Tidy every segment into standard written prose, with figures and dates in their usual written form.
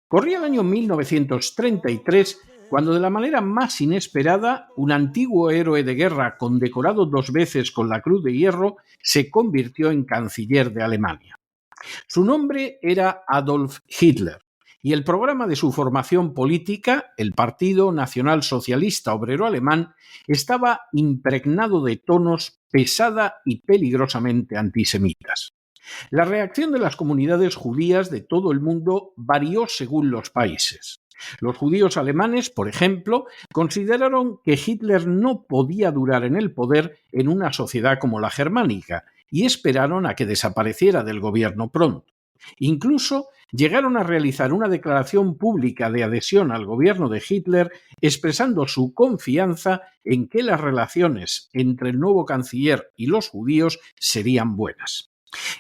Corría el año 1933 cuando, de la manera más inesperada, un antiguo héroe de guerra condecorado 2 veces con la Cruz de Hierro se convirtió en canciller de Alemania. Su nombre era Adolf Hitler y el programa de su formación política, el Partido Nacional Socialista Obrero Alemán, estaba impregnado de tonos pesada y peligrosamente antisemitas. La reacción de las comunidades judías de todo el mundo varió según los países. Los judíos alemanes, por ejemplo, consideraron que Hitler no podía durar en el poder en una sociedad como la germánica y esperaron a que desapareciera del gobierno pronto. Incluso llegaron a realizar una declaración pública de adhesión al gobierno de Hitler, expresando su confianza en que las relaciones entre el nuevo canciller y los judíos serían buenas.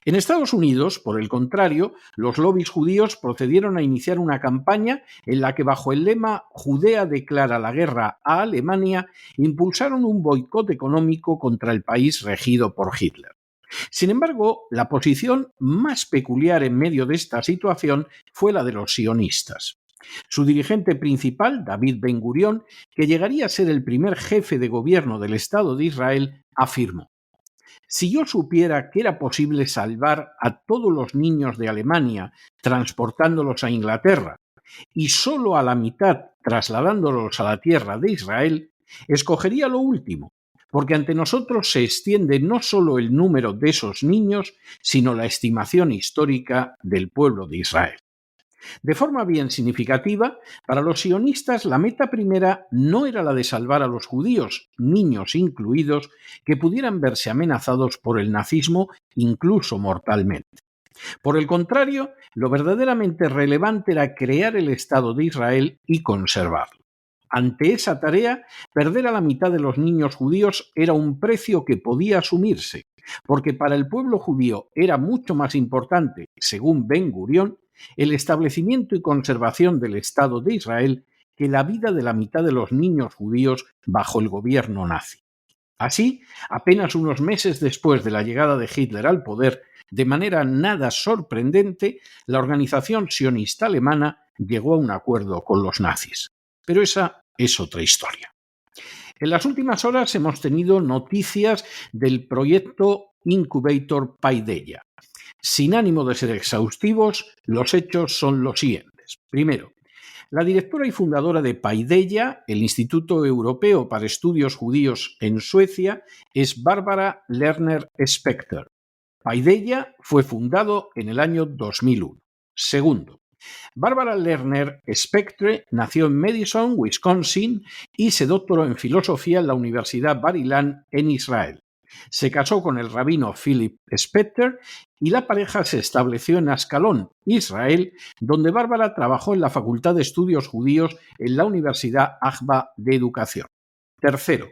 En Estados Unidos, por el contrario, los lobbies judíos procedieron a iniciar una campaña en la que, bajo el lema "Judea declara la guerra a Alemania", impulsaron un boicot económico contra el país regido por Hitler. Sin embargo, la posición más peculiar en medio de esta situación fue la de los sionistas. Su dirigente principal, David Ben Gurión, que llegaría a ser el primer jefe de gobierno del Estado de Israel, afirmó: "Si yo supiera que era posible salvar a todos los niños de Alemania transportándolos a Inglaterra y solo a la mitad trasladándolos a la tierra de Israel, escogería lo último, porque ante nosotros se extiende no solo el número de esos niños, sino la estimación histórica del pueblo de Israel". De forma bien significativa, para los sionistas la meta primera no era la de salvar a los judíos, niños incluidos, que pudieran verse amenazados por el nazismo, incluso mortalmente. Por el contrario, lo verdaderamente relevante era crear el Estado de Israel y conservarlo. Ante esa tarea, perder a la mitad de los niños judíos era un precio que podía asumirse, porque para el pueblo judío era mucho más importante, según Ben Gurión, el establecimiento y conservación del Estado de Israel que la vida de la mitad de los niños judíos bajo el gobierno nazi. Así, apenas unos meses después de la llegada de Hitler al poder, de manera nada sorprendente, la organización sionista alemana llegó a un acuerdo con los nazis. Pero esa es otra historia. En las últimas horas hemos tenido noticias del proyecto Incubator Paideia. Sin ánimo de ser exhaustivos, los hechos son los siguientes. Primero, la directora y fundadora de Paideia, el Instituto Europeo para Estudios Judíos en Suecia, es Barbara Lerner Specter. Paideia fue fundado en el año 2001. Segundo, Barbara Lerner Spectre nació en Madison, Wisconsin, y se doctoró en filosofía en la Universidad Bar-Ilan en Israel. Se casó con el rabino Philip Specter y la pareja se estableció en Ascalón, Israel, donde Bárbara trabajó en la Facultad de Estudios Judíos en la Universidad Ajba de Educación. Tercero,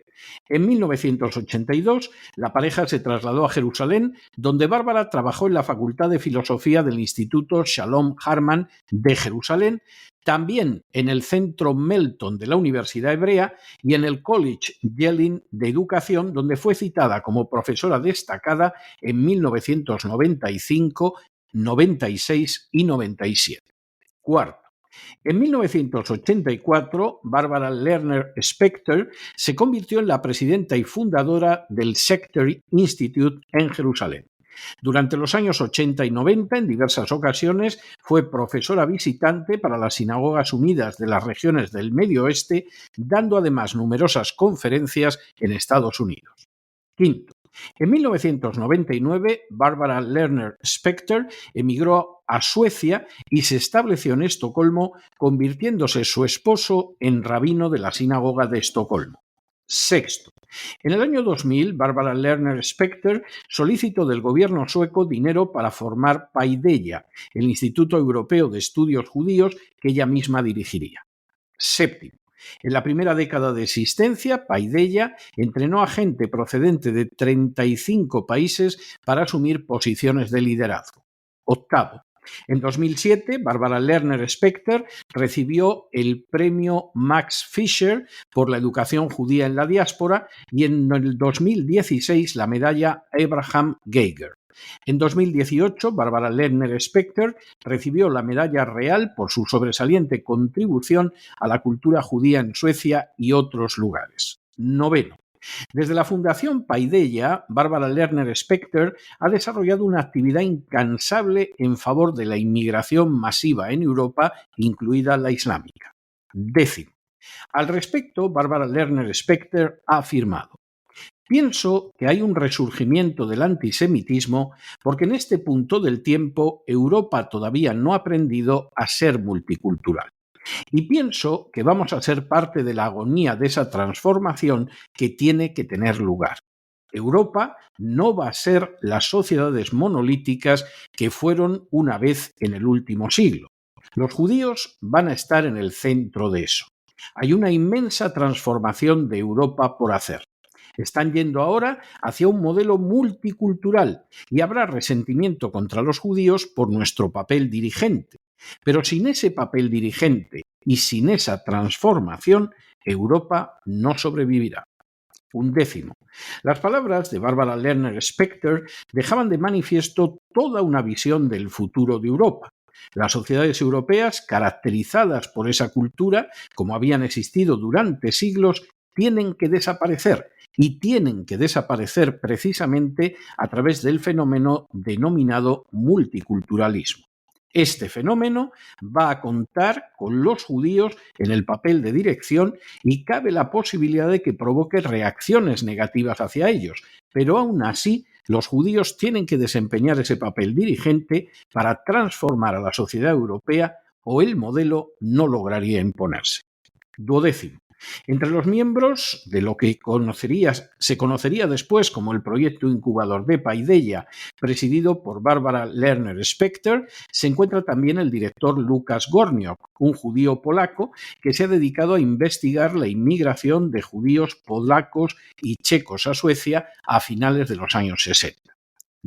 en 1982 la pareja se trasladó a Jerusalén, donde Bárbara trabajó en la Facultad de Filosofía del Instituto Shalom Hartman de Jerusalén, también en el Centro Melton de la Universidad Hebrea y en el College Yelin de Educación, donde fue citada como profesora destacada en 1995, 96 y 97. Cuarto, en 1984, Barbara Lerner Specter se convirtió en la presidenta y fundadora del Sector Institute en Jerusalén. Durante los años 80 y 90, en diversas ocasiones, fue profesora visitante para las Sinagogas Unidas de las regiones del Medio Oeste, dando además numerosas conferencias en Estados Unidos. Quinto, en 1999, Barbara Lerner Specter emigró a Suecia y se estableció en Estocolmo, convirtiéndose su esposo en rabino de la sinagoga de Estocolmo. Sexto, en el año 2000, Barbara Lerner Specter solicitó del gobierno sueco dinero para formar Paideia, el Instituto Europeo de Estudios Judíos que ella misma dirigiría. Séptimo, en la primera década de existencia, Paideia entrenó a gente procedente de 35 países para asumir posiciones de liderazgo. Octavo, en 2007, Barbara Lerner Specter recibió el premio Max Fischer por la educación judía en la diáspora y en el 2016 la medalla Abraham Geiger. En 2018, Barbara Lerner Specter recibió la Medalla Real por su sobresaliente contribución a la cultura judía en Suecia y otros lugares. Noveno. Desde la Fundación Paideia, Barbara Lerner Specter ha desarrollado una actividad incansable en favor de la inmigración masiva en Europa, incluida la islámica. Décimo. Al respecto, Barbara Lerner Specter ha afirmado: pienso que hay un resurgimiento del antisemitismo porque en este punto del tiempo Europa todavía no ha aprendido a ser multicultural. Y pienso que vamos a ser parte de la agonía de esa transformación que tiene que tener lugar. Europa no va a ser las sociedades monolíticas que fueron una vez en el último siglo. Los judíos van a estar en el centro de eso. Hay una inmensa transformación de Europa por hacer. Están yendo ahora hacia un modelo multicultural y habrá resentimiento contra los judíos por nuestro papel dirigente. Pero sin ese papel dirigente y sin esa transformación, Europa no sobrevivirá. Undécimo. Las palabras de Barbara Lerner Specter dejaban de manifiesto toda una visión del futuro de Europa. Las sociedades europeas, caracterizadas por esa cultura, como habían existido durante siglos, tienen que desaparecer, y tienen que desaparecer precisamente a través del fenómeno denominado multiculturalismo. Este fenómeno va a contar con los judíos en el papel de dirección y cabe la posibilidad de que provoque reacciones negativas hacia ellos, pero aún así los judíos tienen que desempeñar ese papel dirigente para transformar a la sociedad europea o el modelo no lograría imponerse. Duodécimo. Entre los miembros de lo que se conocería después como el proyecto incubador de Paideia, presidido por Barbara Lerner Specter, se encuentra también el director Lukas Gorniok, un judío polaco que se ha dedicado a investigar la inmigración de judíos polacos y checos a Suecia a finales de los años 60.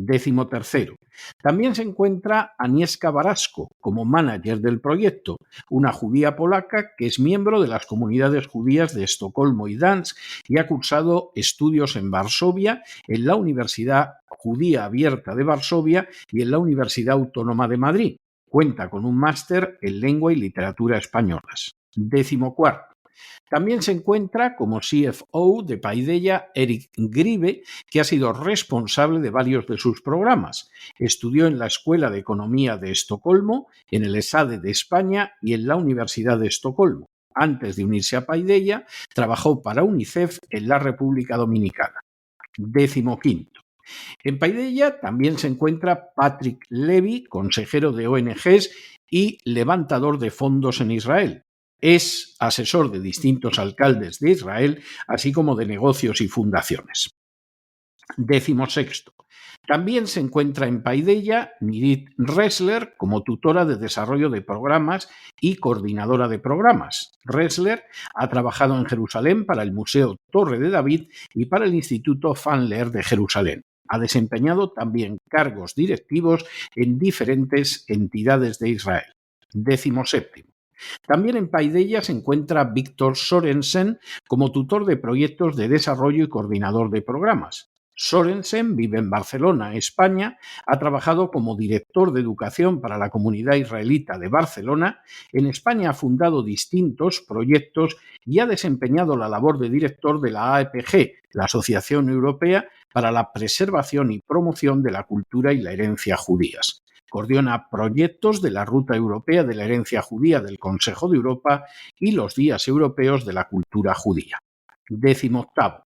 Décimo tercero. También se encuentra Agnieszka Barasko como manager del proyecto, una judía polaca que es miembro de las comunidades judías de Estocolmo y Danzig y ha cursado estudios en Varsovia, en la Universidad Judía Abierta de Varsovia y en la Universidad Autónoma de Madrid. Cuenta con un máster en lengua y literatura españolas. Décimo cuarto. También se encuentra como CFO de Paideia Eric Grieve, que ha sido responsable de varios de sus programas. Estudió en la Escuela de Economía de Estocolmo, en el ESADE de España y en la Universidad de Estocolmo. Antes de unirse a Paideia, trabajó para UNICEF en la República Dominicana. Décimo quinto. En Paideia también se encuentra Patrick Levy, consejero de ONGs y levantador de fondos en Israel. Es asesor de distintos alcaldes de Israel, así como de negocios y fundaciones. Décimo sexto. También se encuentra en Paideia Nirit Ressler como tutora de desarrollo de programas y coordinadora de programas. Ressler ha trabajado en Jerusalén para el Museo Torre de David y para el Instituto Fan-Leer de Jerusalén. Ha desempeñado también cargos directivos en diferentes entidades de Israel. Décimo séptimo. También en Paideia se encuentra Víctor Sorensen como tutor de proyectos de desarrollo y coordinador de programas. Sorensen vive en Barcelona, España, ha trabajado como director de educación para la comunidad israelita de Barcelona, en España ha fundado distintos proyectos y ha desempeñado la labor de director de la AEPG, la Asociación Europea para la Preservación y Promoción de la Cultura y la Herencia Judías. Coordina proyectos de la Ruta Europea de la Herencia Judía del Consejo de Europa y los Días Europeos de la Cultura Judía. Décimo octavo.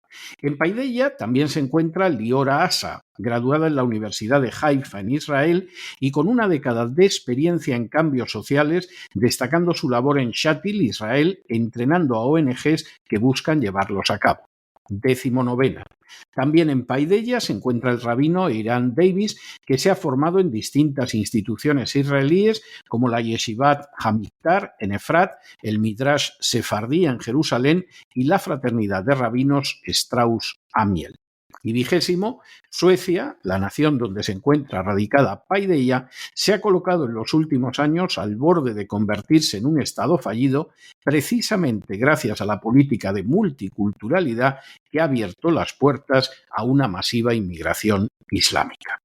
En Paideia también se encuentra Liora Asa, graduada en la Universidad de Haifa en Israel y con una década de experiencia en cambios sociales, destacando su labor en Shatil, Israel, entrenando a ONGs que buscan llevarlos a cabo. Décimo novena. También en Paideia se encuentra el rabino Eiran Davis, que se ha formado en distintas instituciones israelíes como la Yeshivat Hamiktar en Efrat, el Midrash Sefardí en Jerusalén y la Fraternidad de Rabinos Strauss Amiel. Y vigésimo, Suecia, la nación donde se encuentra radicada Paideia, se ha colocado en los últimos años al borde de convertirse en un estado fallido precisamente gracias a la política de multiculturalidad que ha abierto las puertas a una masiva inmigración islámica.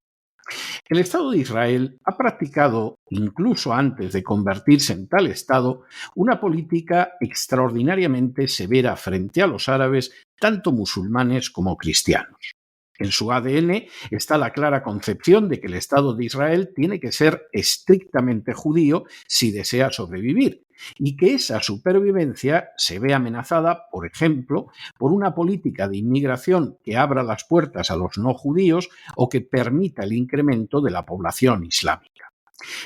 El Estado de Israel ha practicado, incluso antes de convertirse en tal Estado, una política extraordinariamente severa frente a los árabes, tanto musulmanes como cristianos. En su ADN está la clara concepción de que el Estado de Israel tiene que ser estrictamente judío si desea sobrevivir, y que esa supervivencia se ve amenazada, por ejemplo, por una política de inmigración que abra las puertas a los no judíos o que permita el incremento de la población islámica.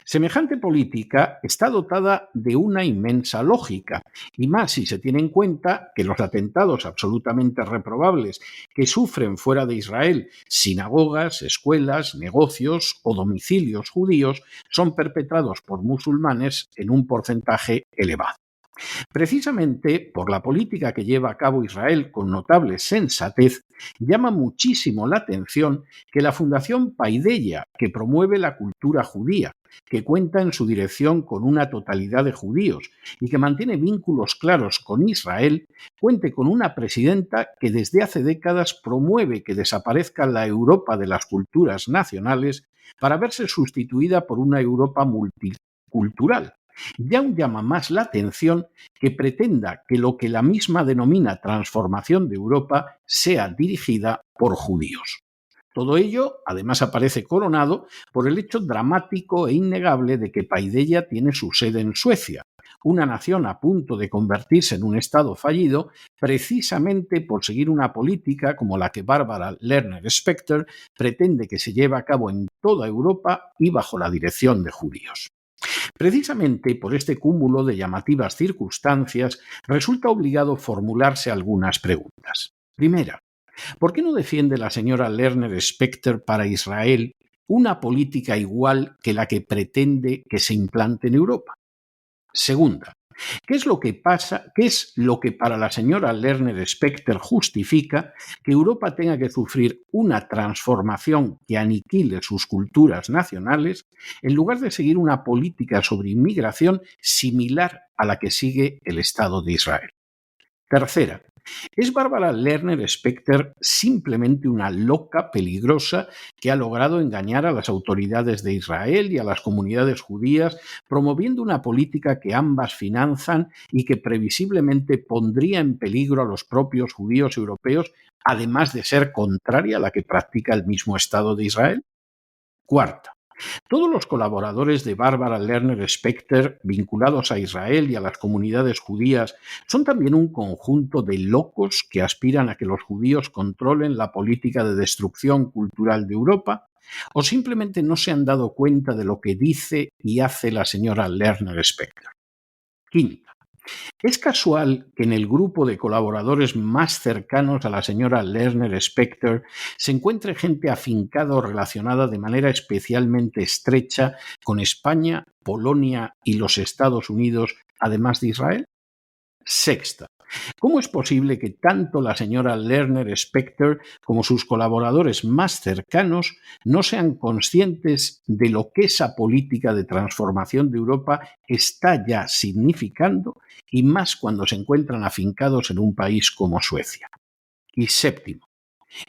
Semejante política está dotada de una inmensa lógica, y más si se tiene en cuenta que los atentados absolutamente reprobables que sufren fuera de Israel sinagogas, escuelas, negocios o domicilios judíos son perpetrados por musulmanes en un porcentaje elevado. Precisamente por la política que lleva a cabo Israel con notable sensatez, llama muchísimo la atención que la Fundación Paideia, que promueve la cultura judía, que cuenta en su dirección con una totalidad de judíos y que mantiene vínculos claros con Israel, cuente con una presidenta que desde hace décadas promueve que desaparezca la Europa de las culturas nacionales para verse sustituida por una Europa multicultural. Ya aún llama más la atención que pretenda que lo que la misma denomina transformación de Europa sea dirigida por judíos. Todo ello, además, aparece coronado por el hecho dramático e innegable de que Paideia tiene su sede en Suecia, una nación a punto de convertirse en un Estado fallido precisamente por seguir una política como la que Barbara Lerner Specter pretende que se lleve a cabo en toda Europa y bajo la dirección de judíos. Precisamente por este cúmulo de llamativas circunstancias, resulta obligado formularse algunas preguntas. Primera, ¿por qué no defiende la señora Lerner Specter para Israel una política igual que la que pretende que se implante en Europa? Segunda, ¿qué es lo que pasa? ¿Qué es lo que para la señora Lerner Specter justifica que Europa tenga que sufrir una transformación que aniquile sus culturas nacionales en lugar de seguir una política sobre inmigración similar a la que sigue el Estado de Israel? Tercera, ¿es Barbara Lerner Specter simplemente una loca peligrosa que ha logrado engañar a las autoridades de Israel y a las comunidades judías, promoviendo una política que ambas financian y que previsiblemente pondría en peligro a los propios judíos europeos, además de ser contraria a la que practica el mismo Estado de Israel? Cuarta, todos los colaboradores de Barbara Lerner Specter vinculados a Israel y a las comunidades judías son también un conjunto de locos que aspiran a que los judíos controlen la política de destrucción cultural de Europa, o simplemente no se han dado cuenta de lo que dice y hace la señora Lerner Specter. Quinta, ¿es casual que en el grupo de colaboradores más cercanos a la señora Lerner Specter se encuentre gente afincada o relacionada de manera especialmente estrecha con España, Polonia y los Estados Unidos, además de Israel? Sexta, ¿cómo es posible que tanto la señora Lerner Specter como sus colaboradores más cercanos no sean conscientes de lo que esa política de transformación de Europa está ya significando, y más cuando se encuentran afincados en un país como Suecia? Y séptimo,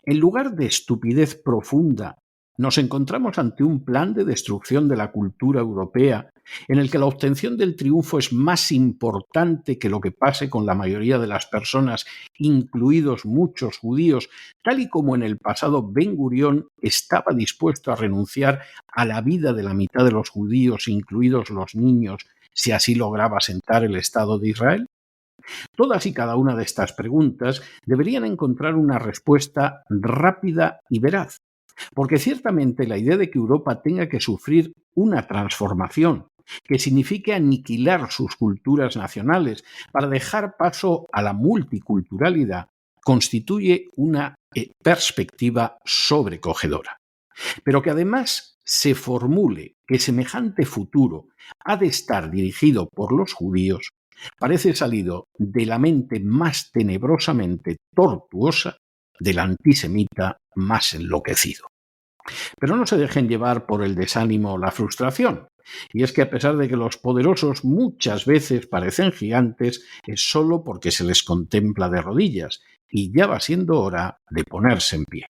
en lugar de estupidez profunda, nos encontramos ante un plan de destrucción de la cultura europea en el que la obtención del triunfo es más importante que lo que pase con la mayoría de las personas, incluidos muchos judíos, tal y como en el pasado Ben Gurión estaba dispuesto a renunciar a la vida de la mitad de los judíos, incluidos los niños, si así lograba asentar el Estado de Israel. Todas y cada una de estas preguntas deberían encontrar una respuesta rápida y veraz, porque ciertamente la idea de que Europa tenga que sufrir una transformación que signifique aniquilar sus culturas nacionales para dejar paso a la multiculturalidad constituye una perspectiva sobrecogedora. Pero que además se formule que semejante futuro ha de estar dirigido por los judíos parece salido de la mente más tenebrosamente tortuosa del antisemita más enloquecido. Pero no se dejen llevar por el desánimo o la frustración. Y es que a pesar de que los poderosos muchas veces parecen gigantes, es solo porque se les contempla de rodillas, y ya va siendo hora de ponerse en pie.